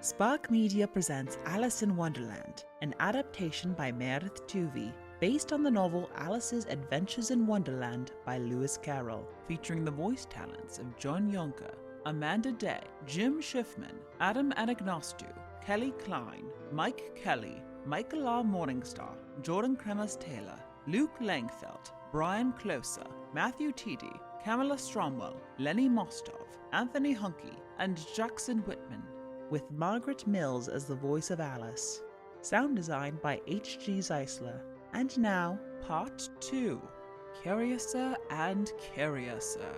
SPRQ Media presents Alice in Wonderland, an adaptation by Meredith Tuvey, based on the novel Alice's Adventures in Wonderland by Lewis Carroll, featuring the voice talents of John Yonker, Amanda Day, Jim Schiffman, Adam Anagnostou, Kellie Klein, Mike Kellie, Michael R. Morningstar, Jordan Kremers-Taylor, Luke Langfeldt, Brian Klosa, Matthew Tiede, Kamala Stromwall, Lenny Mostov, Anthony Hunke, and Jackson Whitman, with Margaret Mills as the voice of Alice. Sound design by H.G. Zeisler. And now, Part 2. Curiouser and Curiouser.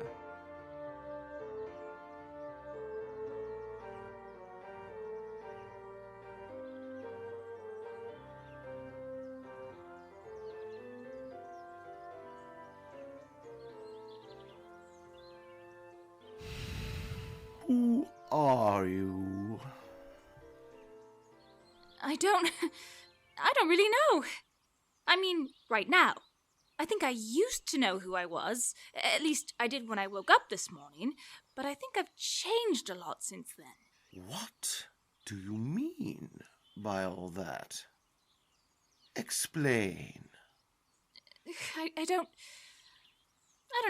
Who are you? I don't really know. I mean, right now. I think I used to know who I was. At least I did when I woke up this morning. But I think I've changed a lot since then. What do you mean by all that? Explain. I don't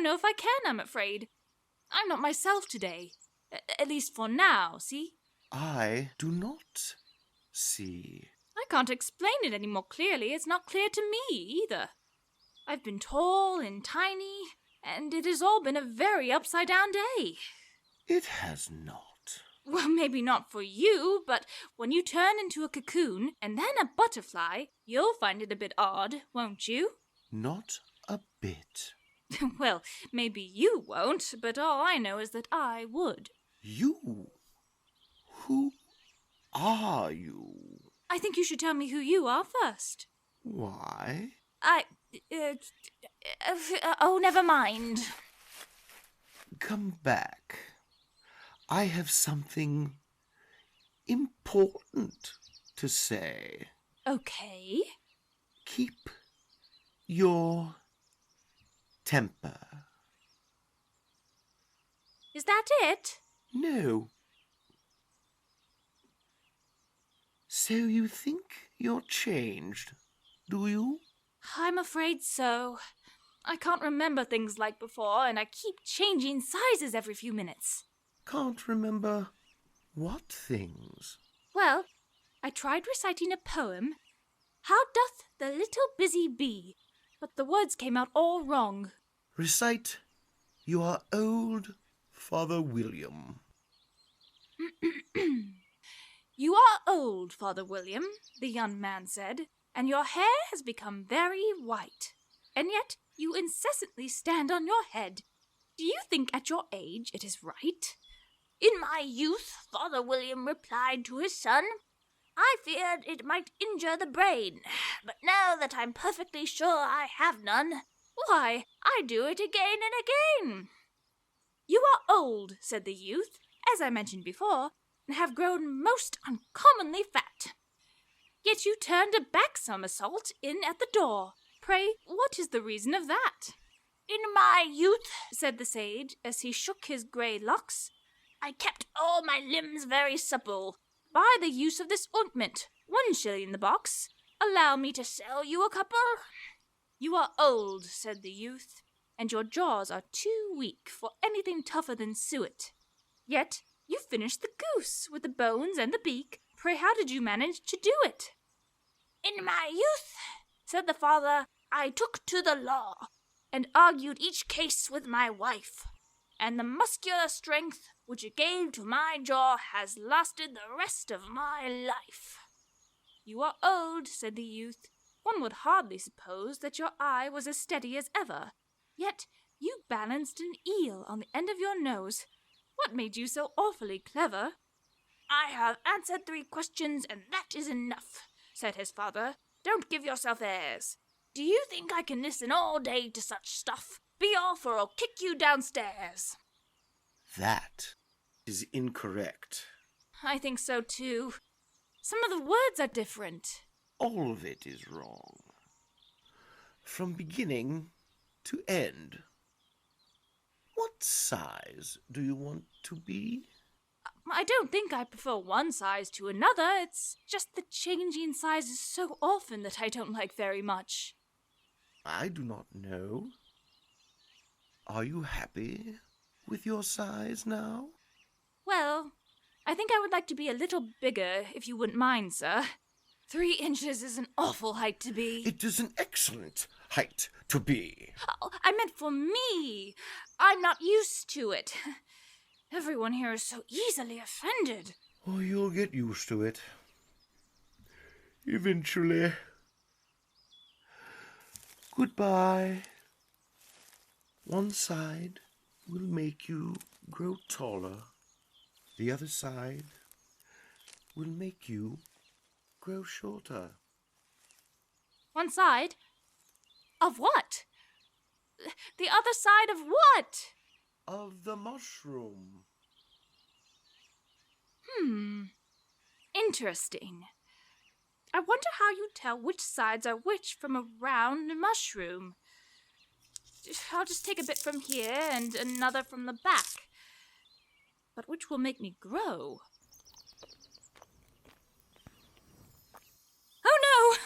know if I can, I'm afraid. I'm not myself today. At least for now, see? I do not see. I can't explain it any more clearly. It's not clear to me, either. I've been tall and tiny, and it has all been a very upside-down day. It has not. Well, maybe not for you, but when you turn into a cocoon and then a butterfly, you'll find it a bit odd, won't you? Not a bit. Well, maybe you won't, but all I know is that I would. You? Who are you? I think you should tell me who you are first. Why? Oh, never mind. Come back. I have something important to say. Okay. Keep your temper. Is that it? No. So you think you're changed, do you? I'm afraid so. I can't remember things like before, and I keep changing sizes every few minutes. Can't remember what things? Well, I tried reciting a poem. How doth the little busy bee? But the words came out all wrong. Recite, you are old, Father William. You are old, Father William, the young man said, and your hair has become very white. And yet you incessantly stand on your head. Do you think at your age it is right? In my youth, Father William replied to his son, I feared it might injure the brain, but now that I'm perfectly sure I have none, why, I do it again and again. You are old, said the youth, as I mentioned before, and have grown most uncommonly fat. Yet you turned a back somersault in at the door. Pray, what is the reason of that? In my youth, said the sage, as he shook his grey locks, I kept all my limbs very supple. By the use of this ointment, 1 shilling the box, allow me to sell you a couple. You are old, said the youth, and your jaws are too weak for anything tougher than suet. Yet you finished the goose with the bones and the beak. Pray, how did you manage to do it? In my youth, said the father, I took to the law, and argued each case with my wife. And the muscular strength which it gave to my jaw has lasted the rest of my life. You are old, said the youth. One would hardly suppose that your eye was as steady as ever. Yet you balanced an eel on the end of your nose. What made you so awfully clever? I have answered 3 questions, and that is enough, said his father. Don't give yourself airs. Do you think I can listen all day to such stuff? Be off, or I'll kick you downstairs. That is incorrect. I think so too. Some of the words are different. All of it is wrong. From beginning to end. What size do you want to be? I don't think I prefer one size to another. It's just the changing sizes so often that I don't like very much. I do not know. Are you happy with your size now? Well, I think I would like to be a little bigger, if you wouldn't mind, sir. 3 inches is an awful height to be. It is an excellent height to be. Oh, I meant for me. I'm not used to it. Everyone here is so easily offended. Oh, you'll get used to it. Eventually. Goodbye. One side will make you grow taller. The other side will make you grow shorter. One side? Of what? The other side of what? Of the mushroom. Interesting. I wonder how you tell which sides are which from a round mushroom. I'll just take a bit from here and another from the back. But which will make me grow? Oh no!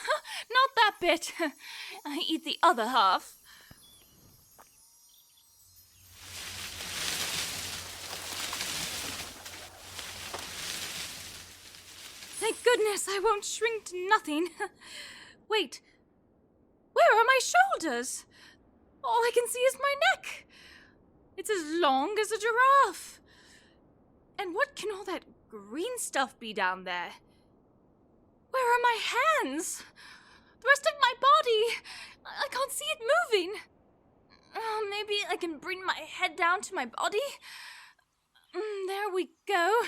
Not that bit! I eat the other half. Thank goodness I won't shrink to nothing. Wait, where are my shoulders? All I can see is my neck. It's as long as a giraffe. And what can all that green stuff be down there? Where are my hands? The rest of my body. I can't see it moving. Maybe I can bring my head down to my body. There we go.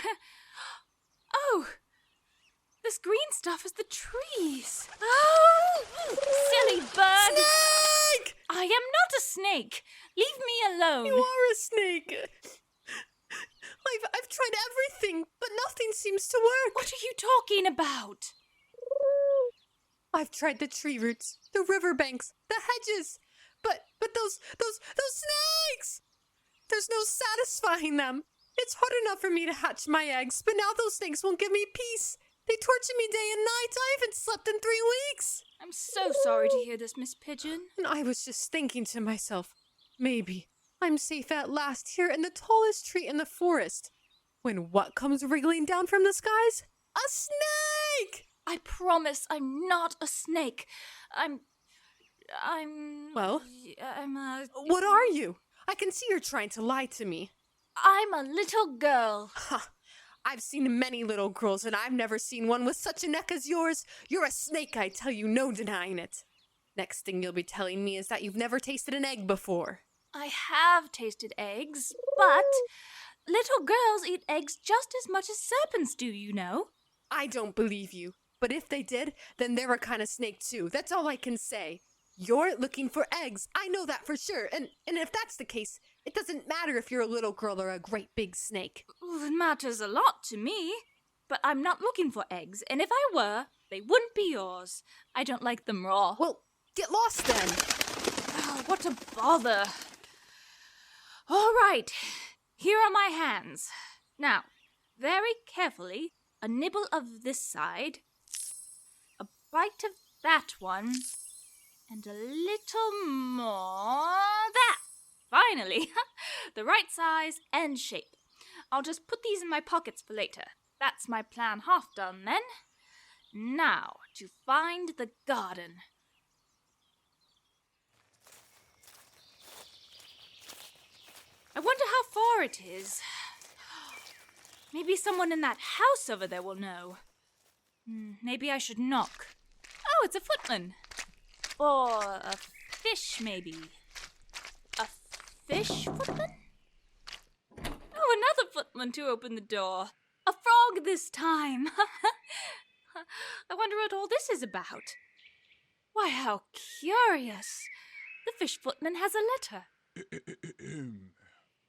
Oh, this green stuff is the trees. Oh, silly bird. Snake! I am not a snake. Leave me alone. You are a snake. I've tried everything, but nothing seems to work. What are you talking about? I've tried the tree roots, the riverbanks, the hedges, but those snakes! There's no satisfying them. It's hard enough for me to hatch my eggs, but now those snakes won't give me peace. They torture me day and night. I haven't slept in 3 weeks. I'm so sorry to hear this, Miss Pigeon. And I was just thinking to myself, maybe I'm safe at last here in the tallest tree in the forest. When what comes wriggling down from the skies? A snake! I promise I'm not a snake. Well, I'm a... what are you? I can see you're trying to lie to me. I'm a little girl. Ha! I've seen many little girls, and I've never seen one with such a neck as yours. You're a snake, I tell you, no denying it. Next thing you'll be telling me is that you've never tasted an egg before. I have tasted eggs, but little girls eat eggs just as much as serpents do, you know. I don't believe you. But if they did, then they're a kind of snake too. That's all I can say. You're looking for eggs. I know that for sure. And if that's the case, it doesn't matter if you're a little girl or a great big snake. Well, it matters a lot to me. But I'm not looking for eggs, and if I were, they wouldn't be yours. I don't like them raw. Well, get lost then. Oh, what a bother. All right, here are my hands. Now, very carefully, a nibble of this side, a bite of that one, and a little more that. Finally, the right size and shape. I'll just put these in my pockets for later. That's my plan half done then. Now, to find the garden. I wonder how far it is. Maybe someone in that house over there will know. Maybe I should knock. Oh, it's a footman. Or a fish, maybe. A fish footman? Oh, another footman to open the door. A frog this time. I wonder what all this is about. Why, how curious. The fish footman has a letter.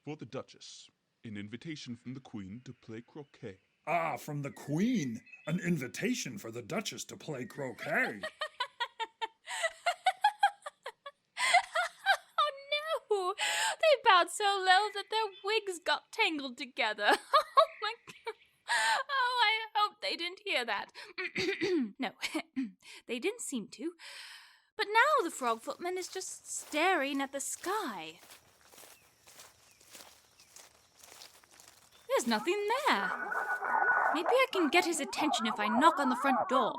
For the Duchess, an invitation from the Queen to play croquet. Ah, from the Queen. An invitation for the Duchess to play croquet. Oh no! They bowed so low that their wigs got tangled together. Oh my God. they didn't hear that. No, they didn't seem to. But now the frog footman is just staring at the sky. There's nothing there. Maybe I can get his attention if I knock on the front door.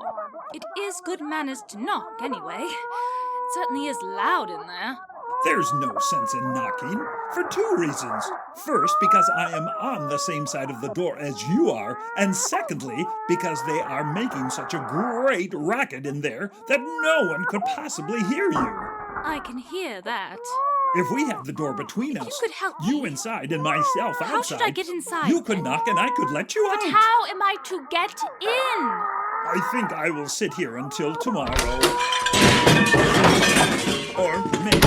It is good manners to knock, anyway. It certainly is loud in there. There's no sense in knocking, for two reasons. First, because I am on the same side of the door as you are, and secondly, because they are making such a great racket in there that no one could possibly hear you. I can hear that. If we have the door between us, you could help you me. Inside and myself outside, How should I get inside? You could knock and I could let you out. But how am I to get in? I think I will sit here until tomorrow. Or maybe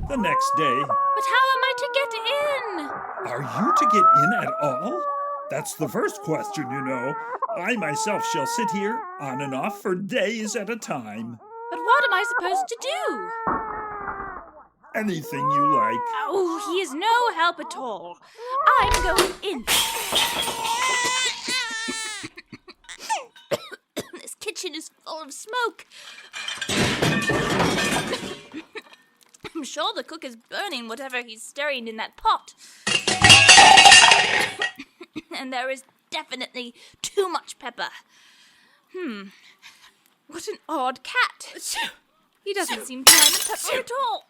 the next day. But how am I to get in? Are you to get in at all? That's the first question, you know. I myself shall sit here, on and off, for days at a time. But what am I supposed to do? Anything you like. Oh, he is no help at all. I'm going in. This kitchen is full of smoke. I'm sure the cook is burning whatever he's stirring in that pot. And there is definitely too much pepper. What an odd cat. He doesn't seem to mind the pepper at all.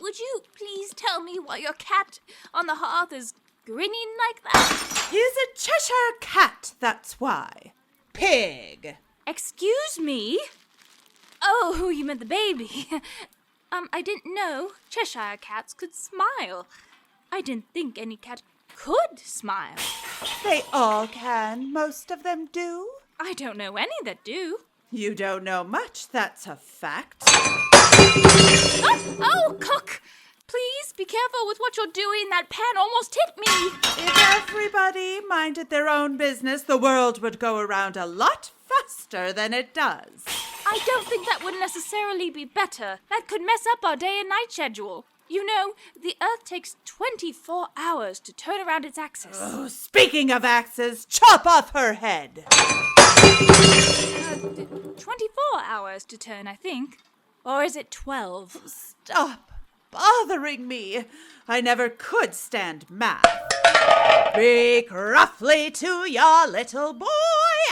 Would you please tell me why your cat on the hearth is grinning like that? He's a Cheshire cat, that's why. Pig. Excuse me? Oh, you meant the baby. I didn't know Cheshire cats could smile. I didn't think any cat could smile. They all can. Most of them do. I don't know any that do. You don't know much, that's a fact. Oh, cook! Please be careful with what you're doing. That pan almost hit me. If everybody minded their own business, the world would go around a lot faster than it does. I don't think that would necessarily be better. That could mess up our day and night schedule. You know, the Earth takes 24 hours to turn around its axis. Oh, speaking of axes, chop off her head. 24 hours to turn, I think. Or is it 12? Stop bothering me. I never could stand math. Speak roughly to your little boy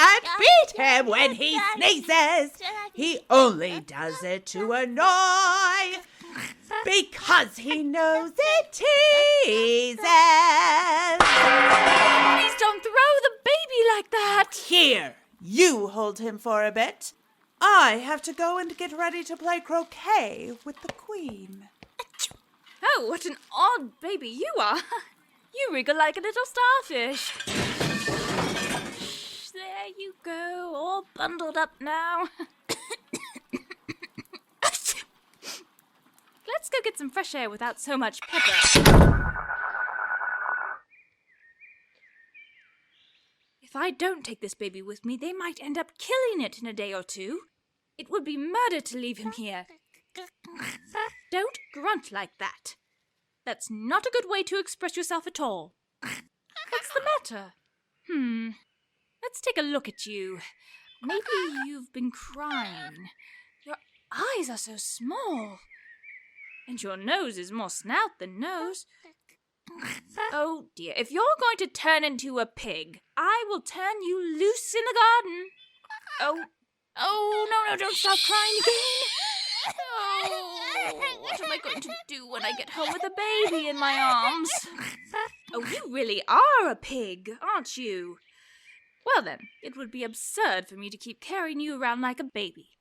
and beat him when he sneezes. He only does it to annoy, because he knows it teases. Please don't throw the baby like that. Here, you hold him for a bit. I have to go and get ready to play croquet with the Queen. Oh, what an odd baby you are. You wriggle like a little starfish. There you go, all bundled up now. Let's go get some fresh air without so much pepper. If I don't take this baby with me, they might end up killing it in a day or two. It would be murder to leave him here. Don't grunt like that. That's not a good way to express yourself at all. What's the matter? Let's take a look at you. Maybe you've been crying. Your eyes are so small. And your nose is more snout than nose. Oh dear, if you're going to turn into a pig, I will turn you loose in the garden. Oh, no, don't stop crying again. Oh, what am I going to do when I get home with a baby in my arms? Oh, you really are a pig, aren't you? Well then, it would be absurd for me to keep carrying you around like a baby.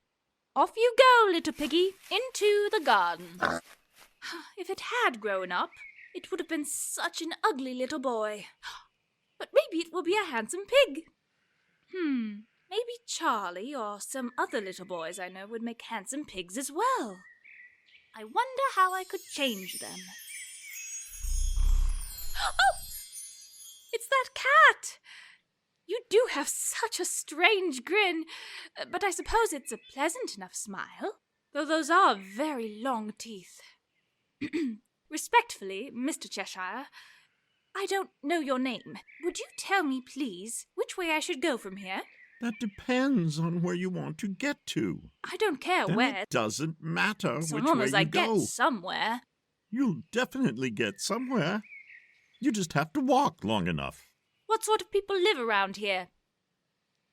Off you go, little piggy, into the garden. If it had grown up, it would have been such an ugly little boy. But maybe it will be a handsome pig. Maybe Charlie or some other little boys I know would make handsome pigs as well. I wonder how I could change them. Oh! It's that cat! You do have such a strange grin, but I suppose it's a pleasant enough smile, though those are very long teeth. Respectfully, Mr. Cheshire, I don't know your name. Would you tell me, please, which way I should go from here? That depends on where you want to get to. I don't care Then where. it doesn't matter So which long way as you I go. get somewhere. You'll definitely get somewhere. You just have to walk long enough. What sort of people live around here?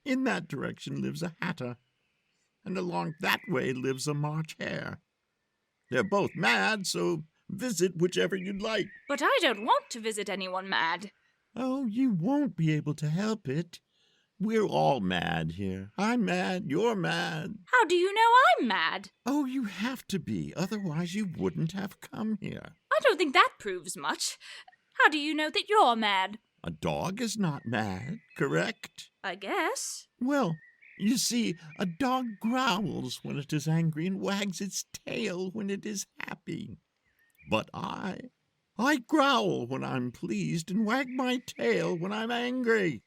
In that direction lives a hatter, and along that way lives a March hare. They're both mad, so visit whichever you'd like. But I don't want to visit anyone mad. Oh, you won't be able to help it. We're all mad here. I'm mad, you're mad. How do you know I'm mad? Oh, you have to be, otherwise you wouldn't have come here. I don't think that proves much. How do you know that you're mad? A dog is not mad, correct? I guess. Well, you see, a dog growls when it is angry and wags its tail when it is happy. But I growl when I'm pleased and wag my tail when I'm angry.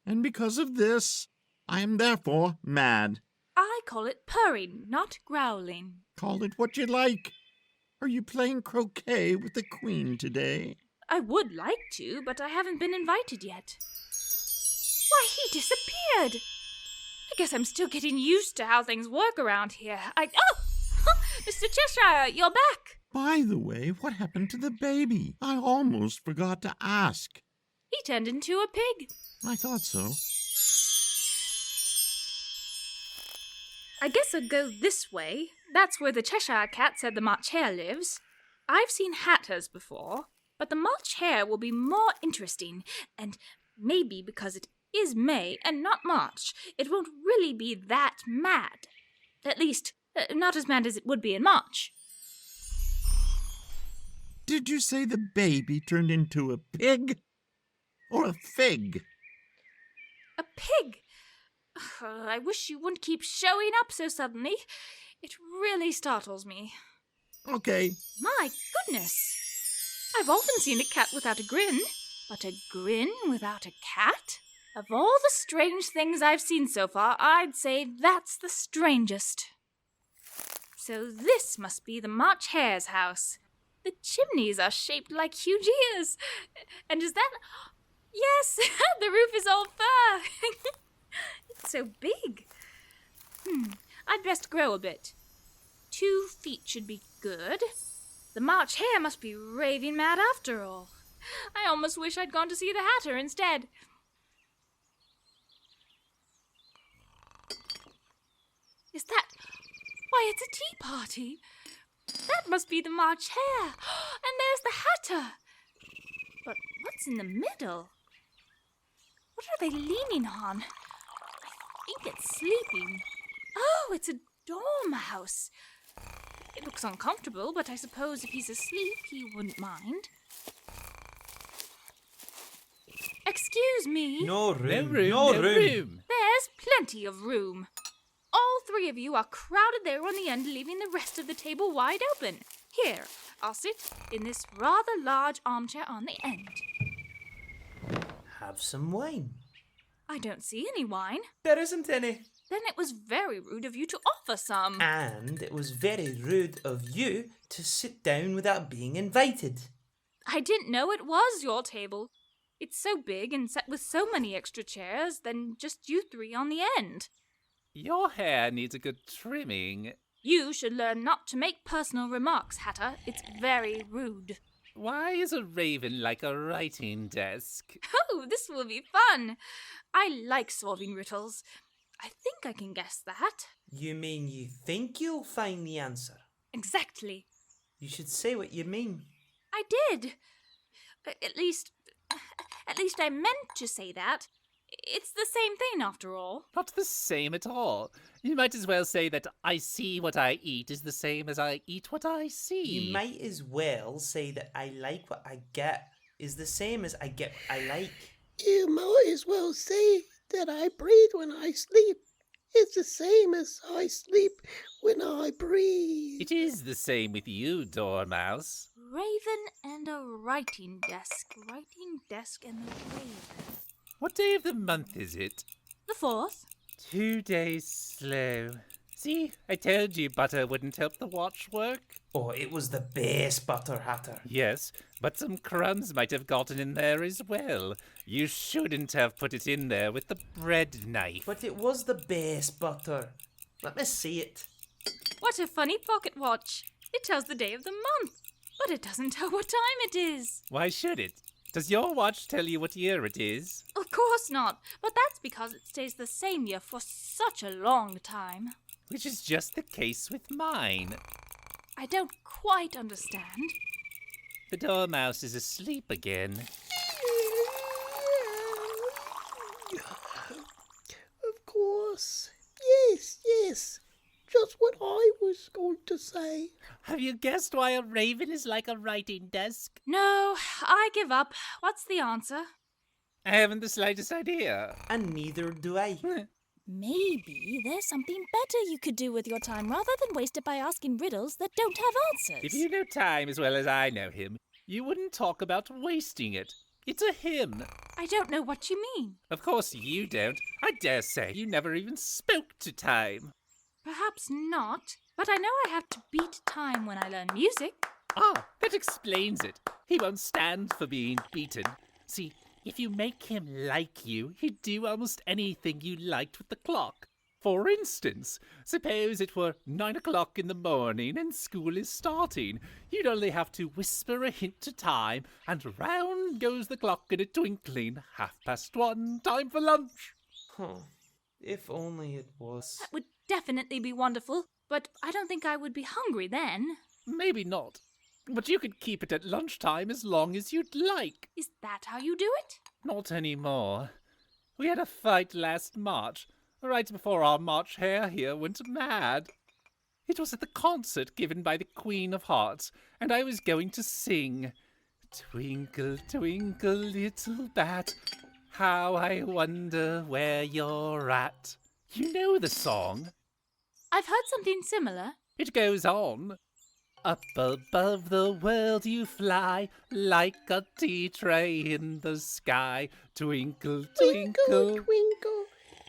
And because of this, I am therefore mad. I call it purring, not growling. Call it what you like. Are you playing croquet with the Queen today? I would like to, but I haven't been invited yet. Why, he disappeared! I guess I'm still getting used to how things work around here. Oh! Mr. Cheshire, you're back! By the way, what happened to the baby? I almost forgot to ask. He turned into a pig. I thought so. I guess I'll go this way. That's where the Cheshire cat said the March hare lives. I've seen hatters before, but the March hare will be more interesting, and maybe because it is May and not March, it won't really be that mad. At least, not as mad as it would be in March. Did you say the baby turned into a pig? Or a fig? A pig? I wish you wouldn't keep showing up so suddenly. It really startles me. Okay. My goodness! I've often seen a cat without a grin, but a grin without a cat? Of all the strange things I've seen so far, I'd say that's the strangest. So this must be the March hare's house. The chimneys are shaped like huge ears. And is that... Yes, the roof is all fur. It's so big. I'd best grow a bit. 2 feet should be good. The March hare must be raving mad after all. I almost wish I'd gone to see the hatter instead. Is that... Why, it's a tea party. That must be the March hare. And there's the hatter. But what's in the middle? What are they leaning on? I think it's sleeping. Oh, it's a dormouse. It looks uncomfortable, but I suppose if he's asleep, he wouldn't mind. Excuse me. No room. There's plenty of room. All 3 of you are crowded there on the end, leaving the rest of the table wide open. Here, I'll sit in this rather large armchair on the end. Have some wine. I don't see any wine. There isn't any. Then it was very rude of you to offer some. And it was very rude of you to sit down without being invited. I didn't know it was your table. It's so big and set with so many extra chairs than just you 3 on the end. Your hair needs a good trimming. You should learn not to make personal remarks, Hatter. It's very rude. Why is a raven like a writing desk? Oh, this will be fun. I like solving riddles. I think I can guess that. You mean you think you'll find the answer? Exactly. You should say what you mean. I did. At least I meant to say that. It's the same thing, after all. Not the same at all. You might as well say that I see what I eat is the same as I eat what I see. You might as well say that I like what I get is the same as I get what I like. You might as well say that I breathe when I sleep. It's the same as I sleep when I breathe. It is the same with you, Dormouse. Raven and a writing desk. Writing desk and the raven. What day of the month is it? The 4th. 2 days slow. See, I told you butter wouldn't help the watch work. Oh, it was the best butter, Hatter. Yes, but some crumbs might have gotten in there as well. You shouldn't have put it in there with the bread knife. But it was the best butter. Let me see it. What a funny pocket watch. It tells the day of the month, but it doesn't tell what time it is. Why should it? Does your watch tell you what year it is? Of course not, but that's because it stays the same year for such a long time. Which is just the case with mine. I don't quite understand. The Dormouse is asleep again. Of course. Yes. Just what I was going to say. Have you guessed why a raven is like a writing desk? No, I give up. What's the answer? I haven't the slightest idea. And neither do I. Maybe there's something better you could do with your time rather than waste it by asking riddles that don't have answers. If you know time as well as I know him, you wouldn't talk about wasting it. It's a hymn. I don't know what you mean. Of course you don't. I dare say you never even spoke to time. Perhaps not, but I know I have to beat time when I learn music. Ah, that explains it. He won't stand for being beaten. See, if you make him like you, he'd do almost anything you liked with the clock. For instance, suppose it were 9 o'clock in the morning and school is starting. You'd only have to whisper a hint to time, and round goes the clock in a twinkling. 1:30, time for lunch. Huh. If only it was. That would definitely be wonderful, but I don't think I would be hungry then. Maybe not. But you could keep it at lunchtime as long as you'd like. Is that how you do it? Not anymore. We had a fight last March, right before our March Hare here went mad. It was at the concert given by the Queen of Hearts, and I was going to sing. Twinkle, twinkle, little bat, how I wonder where you're at. You know the song. I've heard something similar. It goes on. Up above the world you fly, like a tea tray in the sky. Twinkle, twinkle. Twinkle,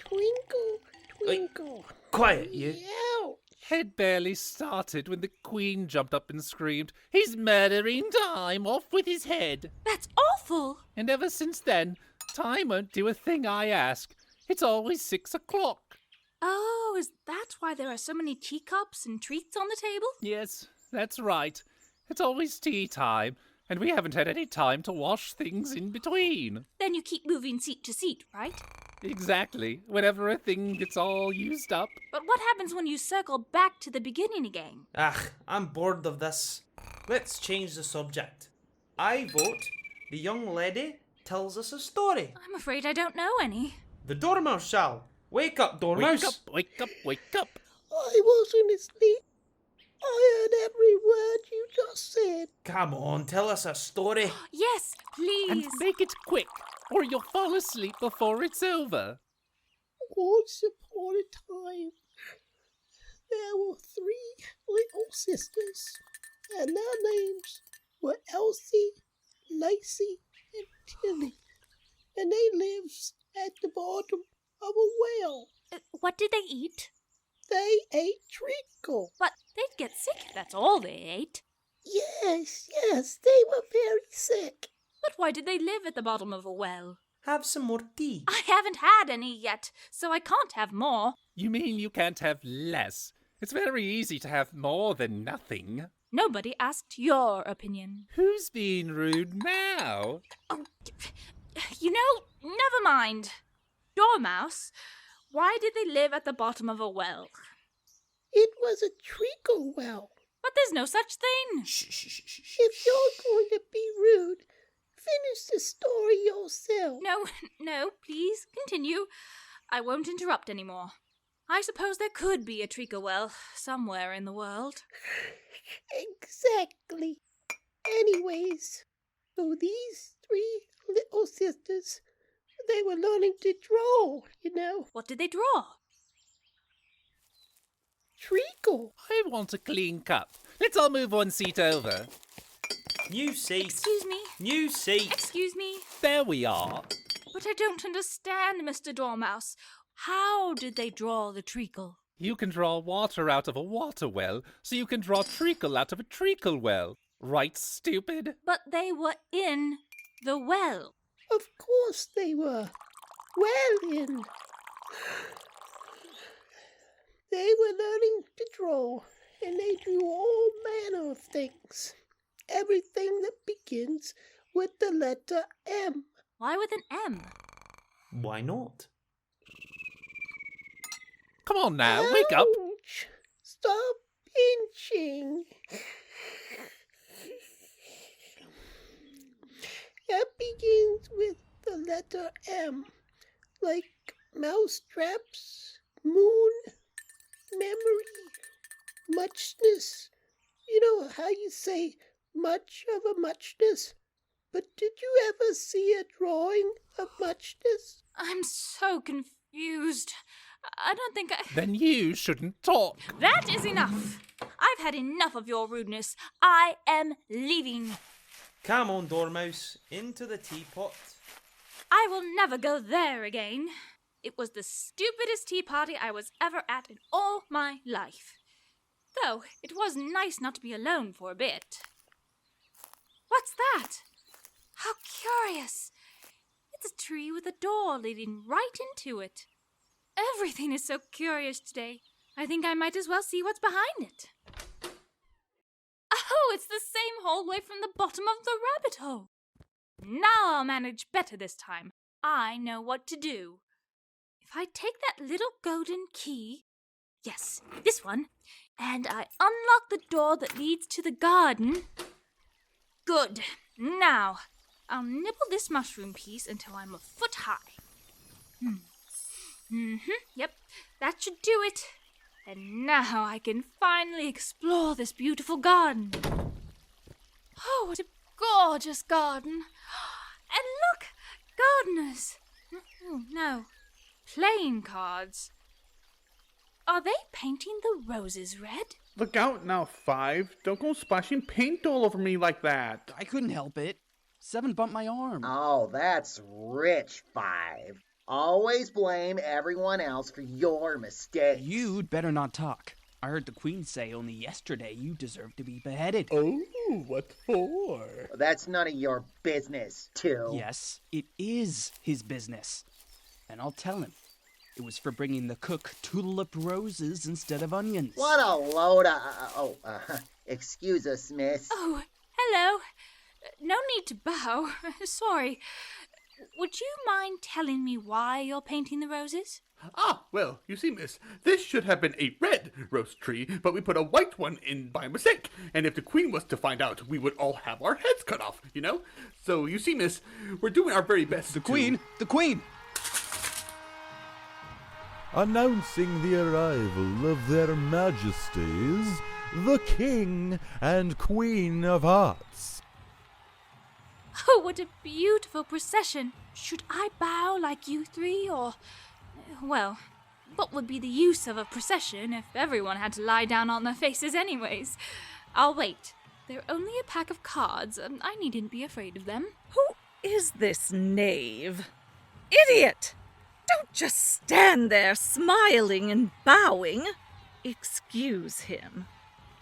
twinkle, twinkle. Quiet, you. Ouch. Had barely started when the Queen jumped up and screamed, "He's murdering time! Off with his head!" That's awful! And ever since then, time won't do a thing I ask. It's always 6 o'clock. Oh, is that why there are so many teacups and treats on the table? Yes, that's right. It's always tea time, and we haven't had any time to wash things in between. Then you keep moving seat to seat, right? Exactly, whenever a thing gets all used up. But what happens when you circle back to the beginning again? I'm bored of this. Let's change the subject. I vote the young lady tells us a story. I'm afraid I don't know any. The Dormouse shall. Wake up, Dormouse. Wake up, wake up, wake up. I wasn't asleep. I heard every word you just said. Come on, tell us a story. Yes, please. And make it quick, or you'll fall asleep before it's over. Once upon a time, there were 3 little sisters, and their names were Elsie, Lacey, and Tilly. And they lived at the bottom of a well. What did they eat? They ate treacle. But they'd get sick if that's all they ate. Yes, they were very sick. But why did they live at the bottom of a well? Have some more tea. I haven't had any yet, so I can't have more. You mean you can't have less? It's very easy to have more than nothing. Nobody asked your opinion. Who's being rude now? Oh, you know, never mind. Dormouse, why did they live at the bottom of a well? It was a treacle well. But there's no such thing. Shh. If you're going to be rude, finish the story yourself. No, please, continue. I won't interrupt anymore. I suppose there could be a treacle well somewhere in the world. Exactly. Anyways, so these 3 little sisters, they were learning to draw, you know. What did they draw? Treacle. I want a clean cup. Let's all move 1 seat over. New seat. Excuse me? New seat. Excuse me? There we are. But I don't understand, Mr. Dormouse. How did they draw the treacle? You can draw water out of a water well, so you can draw treacle out of a treacle well. Right, stupid? But they were in the well. Of course they were. Well in. They were learning to draw, and they drew all manner of things. Everything that begins with the letter M. Why with an M? Why not? Come on now, wake up. Ouch! Stop pinching. It begins with the letter M, like mousetraps, moon, memory, muchness. You know how you say much of a muchness? But did you ever see a drawing of muchness? I'm so confused. I don't think I... Then you shouldn't talk. That is enough. I've had enough of your rudeness. I am leaving. Come on, Dormouse, into the teapot. I will never go there again. It was the stupidest tea party I was ever at in all my life. Though it was nice not to be alone for a bit. What's that? How curious. It's a tree with a door leading right into it. Everything is so curious today. I think I might as well see what's behind it. Oh, it's the same hallway from the bottom of the rabbit hole. Now I'll manage better this time. I know what to do. If I take that little golden key, yes, this one, and I unlock the door that leads to the garden. Good. Now, I'll nibble this mushroom piece until I'm a foot high. Yep, that should do it. And now I can finally explore this beautiful garden. Oh, what a gorgeous garden. And look, gardeners. Oh, no, playing cards. Are they painting the roses red? Look out now, Five. Don't go splashing paint all over me like that. I couldn't help it. Seven bumped my arm. Oh, that's rich, Five. Always blame everyone else for your mistakes. You'd better not talk. I heard the Queen say only yesterday you deserve to be beheaded. Oh, what for? That's none of your business, too. Yes, it is his business. And I'll tell him. It was for bringing the cook tulip roses instead of onions. What a load of... excuse us, miss. Oh, hello. No need to bow. Sorry. Would you mind telling me why you're painting the roses? Ah, well, you see, miss, this should have been a red rose tree, but we put a white one in by mistake. And if the Queen was to find out, we would all have our heads cut off, you know? So, you see, miss, we're doing our very best The Queen! The Queen! Announcing the arrival of their Majesties, the King and Queen of Hearts. Oh, what a beautiful procession. Should I bow like you three, or... Well, what would be the use of a procession if everyone had to lie down on their faces anyways? I'll wait. They're only a pack of cards, and I needn't be afraid of them. Who is this knave? Idiot! Don't just stand there smiling and bowing. Excuse him.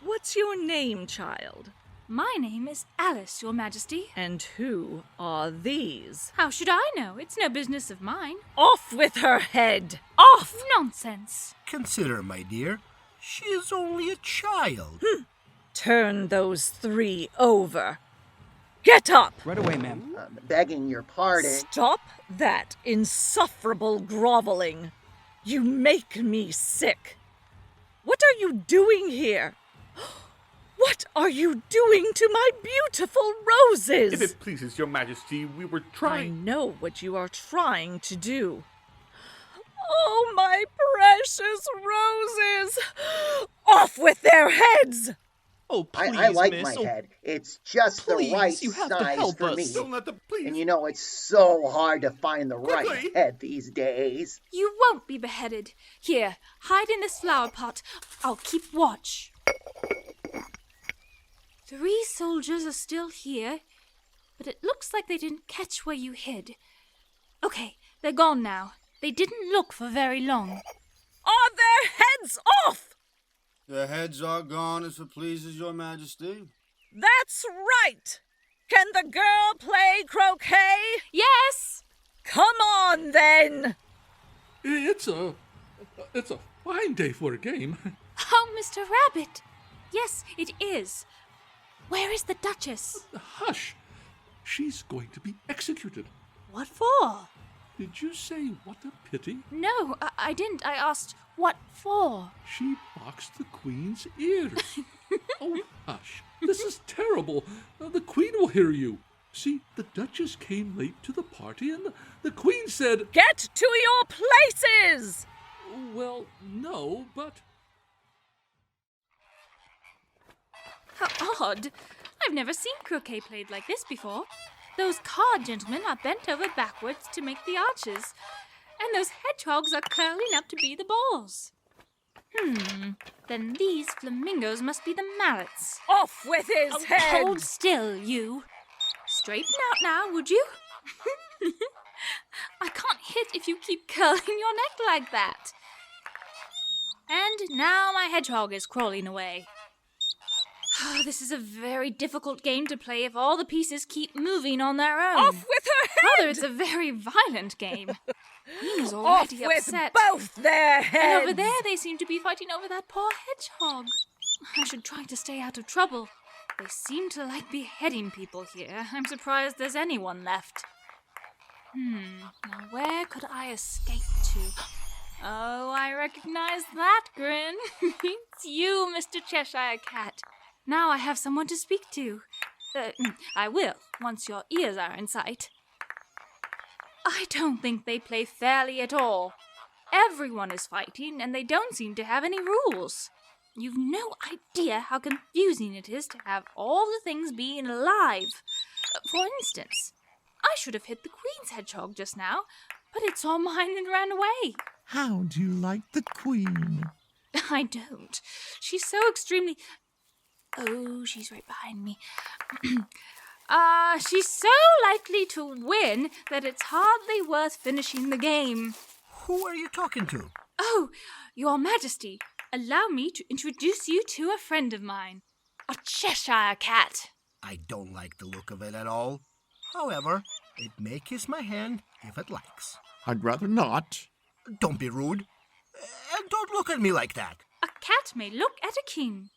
What's your name, child? My name is Alice, Your Majesty. And who are these? How should I know? It's no business of mine. Off with her head! Off! Nonsense. Consider, my dear, she is only a child. Turn those three over. Get up! Right away, ma'am. Begging your pardon. Stop that insufferable groveling. You make me sick. What are you doing here? What are you doing to my beautiful roses? If it pleases your Majesty, we were trying... I know what you are trying to do. Oh, my precious roses! Off with their heads! Oh, please, I like miss. my head. It's just please, the right you have to size help for us. me. Don't let the... Please. And you know it's so hard to find the right Quickly. head these days. You won't be beheaded. Here, hide in this flower pot. I'll keep watch. 3 soldiers are still here, but it looks like they didn't catch where you hid. Okay, they're gone now. They didn't look for very long. Are their heads The heads are gone, if it pleases your majesty. That's right! Can the girl play croquet? Yes! Come on, then! It's a fine day for a game. Oh, Mr. Rabbit! Yes, it is. Where is the Duchess? Hush! She's going to be executed. What for? Did you say what a pity? No, I didn't. I asked, what for? She boxed the Queen's ears. Oh, hush. This is terrible. The Queen will hear you. See, the Duchess came late to the party and the Queen said... Get to your places! Well, no, but... How odd. I've never seen croquet played like this before. Those card gentlemen are bent over backwards to make the arches, and those hedgehogs are curling up to be the balls. Then these flamingos must be the mallets. Off with his head! Hold still, you. Straighten out now, would you? I can't hit if you keep curling your neck like that. And now my hedgehog is crawling away. This is a very difficult game to play if all the pieces keep moving on their own. Off with her head! Rather, it's a very violent game. He's already Off upset. with both their heads! And over there they seem to be fighting over that poor hedgehog. I should try to stay out of trouble. They seem to like beheading people here. I'm surprised there's anyone left. Now where could I escape to? Oh, I recognize that grin. It's you, Mr. Cheshire Cat. Now I have someone to speak to. I will, once your ears are in sight. I don't think they play fairly at all. Everyone is fighting, and they don't seem to have any rules. You've no idea how confusing it is to have all the things being alive. For instance, I should have hit the Queen's hedgehog just now, but it saw mine and ran away. How do you like the Queen? I don't. She's so extremely... Oh, she's right behind me. She's so likely to win that it's hardly worth finishing the game. Who are you talking to? Oh, Your Majesty, allow me to introduce you to a friend of mine, a Cheshire Cat. I don't like the look of it at all. However, it may kiss my hand if it likes. I'd rather not. Don't be rude. And don't look at me like that. A cat may look at a king.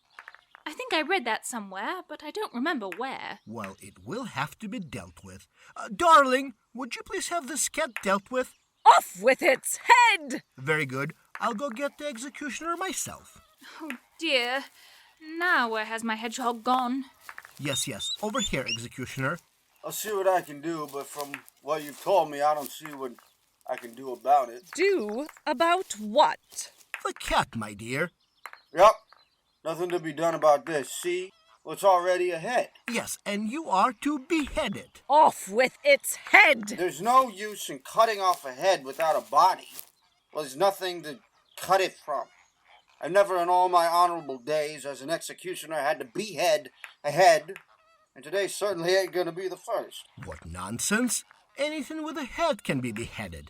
I think I read that somewhere, but I don't remember where. Well, it will have to be dealt with. Darling, would you please have this cat dealt with? Off with its head! Very good. I'll go get the executioner myself. Oh, dear. Now where has my hedgehog gone? Yes, over here, executioner. I'll see what I can do, but from what you've told me, I don't see what I can do about it. Do about what? The cat, my dear. Yep. Nothing to be done about this. See? Well, it's already ahead. Yes, and you are to behead it. Off with its head! There's no use in cutting off a head without a body. Well, there's nothing to cut it from. I've never in all my honorable days as an executioner had to behead a head, and today certainly ain't gonna be the first. What nonsense! Anything with a head can be beheaded.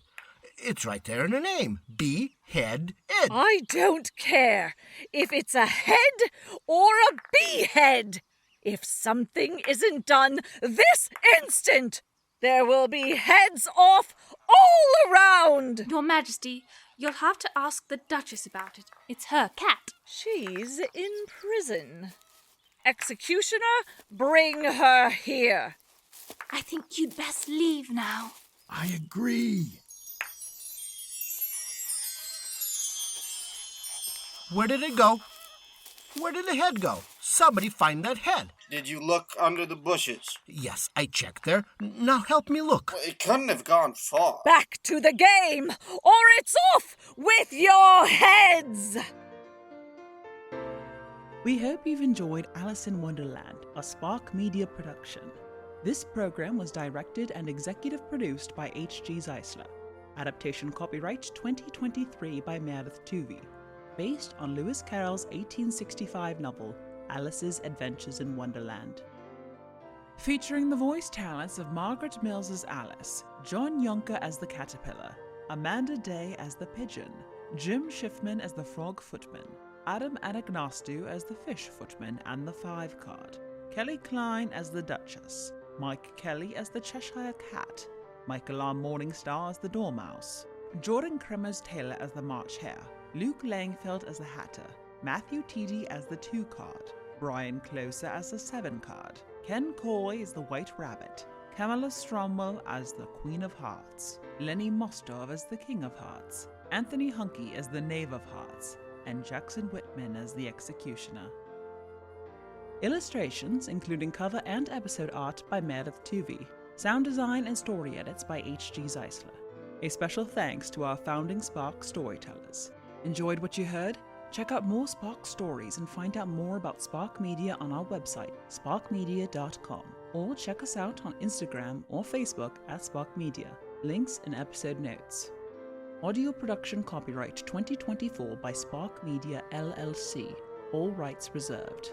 It's right there in the name. Behead it. I don't care if it's a head or a behead. If something isn't done this instant, there will be heads off all around. Your Majesty, you'll have to ask the Duchess about it. It's her cat. She's in prison. Executioner, bring her here. I think you'd best leave now. I agree. Where did it go? Where did the head go? Somebody find that head. Did you look under the bushes? Yes, I checked there. Now help me look. Well, it couldn't have gone far. Back to the game, or it's off with your heads! We hope you've enjoyed Alice in Wonderland, a SPRQ Media production. This program was directed and executive produced by H.G. Zeisler. Adaptation copyright 2023 by Meredith Tuvey. Based on Lewis Carroll's 1865 novel, Alice's Adventures in Wonderland. Featuring the voice talents of Margaret Mills as Alice, John Yonker as the Caterpillar, Amanda Day as the Pigeon, Jim Schiffman as the Frog Footman, Adam Anagnostou as the Fish Footman and the 5 card, Kellie Klein as the Duchess, Mike Kellie as the Cheshire Cat, Michael R. Morningstar as the Dormouse, Jordan Kremers-Taylor as the March Hare, Luke Langfeldt as the Hatter, Matthew Tiede as the 2 card, Brian Klosa as the 7 card, Ken Coy as the White Rabbit, Kamala Stromwall as the Queen of Hearts, Lenny Mostov as the King of Hearts, Anthony Hunky as the Knave of Hearts, and Jackson Whitman as the Executioner. Illustrations, including cover and episode art by Meredith Tuvey, sound design and story edits by H.G. Zeisler. A special thanks to our founding SPRQ storytellers. Enjoyed what you heard? Check out more SPRQ stories and find out more about SPRQ Media on our website, sprqmedia.com, or check us out on Instagram or Facebook at SPRQ Media. Links in episode notes. Audio production copyright 2024 by SPRQ Media LLC. All rights reserved.